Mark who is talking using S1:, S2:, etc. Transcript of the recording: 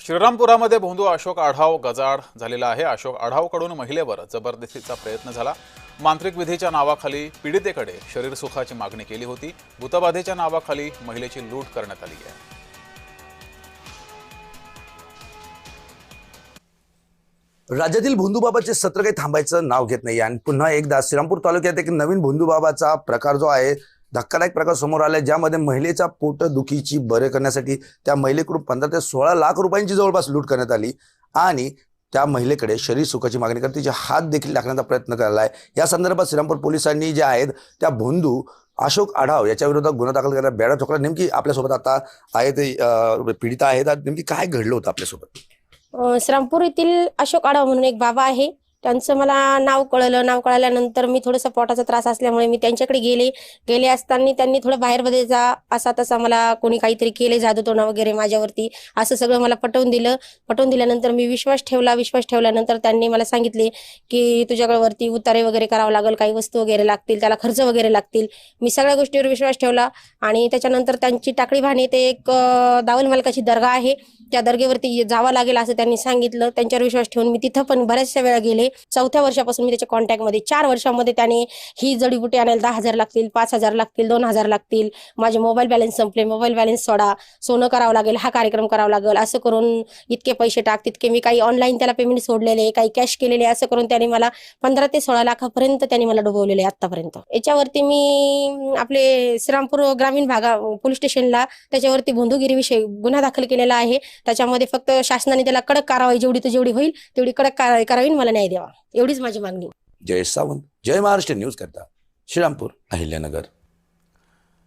S1: श्रीरामपुरामध्ये भोंदू अशोक आढाव गजाआड झालेला आहे। अशोक आढावकडून महिलेवर जबरदस्तीचा प्रयत्न झाला। मांत्रिक विधीच्या नावाखाली पीडितेकडे शरीर सुखाची मागणी केली होती। भूतबाधेच्या नावाखाली महिलेची लूट करण्यात आली आहे।
S2: राज्यातील भोंदूबाबाचे सत्र काही थांबायचं नाव घेत नाही आणि पुन्हा एकदा श्रीरामपूर तालुक्यात एक नवीन भोंदूबाबाचा प्रकार जो आहे धक्कादायक प्रकार समोर आलाय, ज्यामध्ये महिलेच्या पोटदुखीची बरे करण्यासाठी त्या महिलेकडून 15 ते 16 लाख रुपयांची जवळपास लूट करण्यात आली आणि त्या महिलेकडे शरीर सुखाची मागणी करत तिचे हात देखील टाकण्याचा प्रयत्न केला आहे। या संदर्भात श्रीरामपूर पोलिसांनी जे आहेत त्या भोंदू अशोक आढाव याच्या विरोधात गुन्हा दाखल करायला बेडा ठोकला। नेमकी आपल्यासोबत आता आहे ते पीडिता आहेत, नेमकी काय घडलं होतं आपल्यासोबत?
S3: श्रीरामपूर येथील अशोक आढाव म्हणून एक बाबा आहे, त्यांचं मला नाव कळल्यानंतर मी थोडंसं पोटाचा त्रास असल्यामुळे मी त्यांच्याकडे गेले असताना त्यांनी थोडं बाहेरमध्ये जा असा तसा मला कोणी काहीतरी केले, जादूटोणा वगैरे माझ्यावरती असं सगळं मला पटवून दिल्यानंतर मी विश्वास ठेवल्यानंतर त्यांनी मला सांगितले की तुझ्याकडे वरती उतारे वगैरे करावं लागेल, काही वस्तू वगैरे लागतील, त्याला खर्च वगैरे लागतील। मी सगळ्या गोष्टीवर विश्वास ठेवला आणि त्याच्यानंतर त्यांची टाकळी भाणे ते एक दावल मालकाची दर्गा आहे, त्या दर्गेवरती जावं लागेल असं त्यांनी सांगितलं। त्यांच्यावर विश्वास ठेवून मी तिथं पण बऱ्याचशा वेळा गेले। 4थ्या वर्षापासून मी त्याच्या कॉन्टॅक्टमध्ये 4 वर्षामध्ये त्याने ही जडीबुटी आणायला 10,000 लागतील, 5,000 लागतील, 2,000 लागतील, माझे मोबाईल बॅलन्स संपले, मोबाईल बॅलन्स सोडा, सोनं करावं लागेल, हा कार्यक्रम करावा लागेल, असं करून इतके पैसे टाक, तितके मी काही ऑनलाईन त्याला पेमेंट सोडलेले, काही कॅश केलेले, असं करून त्याने मला 15 ते 16 लाखापर्यंत त्यांनी मला डुबवलेले आतापर्यंत। याच्यावरती मी आपले श्रीरामपूर ग्रामीण पोलीस स्टेशनला त्याच्यावरती भोंदूगिरीविषयी गुन्हा दाखल केलेला आहे। त्याच्यामध्ये फक्त शासनाने त्याला कडक कारवाई जेवढी होईल तेवढी कडक कारवाई करावी, मला न्याय द्यावा, एवढीच माझी मागणी।
S2: जय सावंत, जय महाराष्ट्र न्यूज करता, श्रीरामपूर, अहिल्यानगर।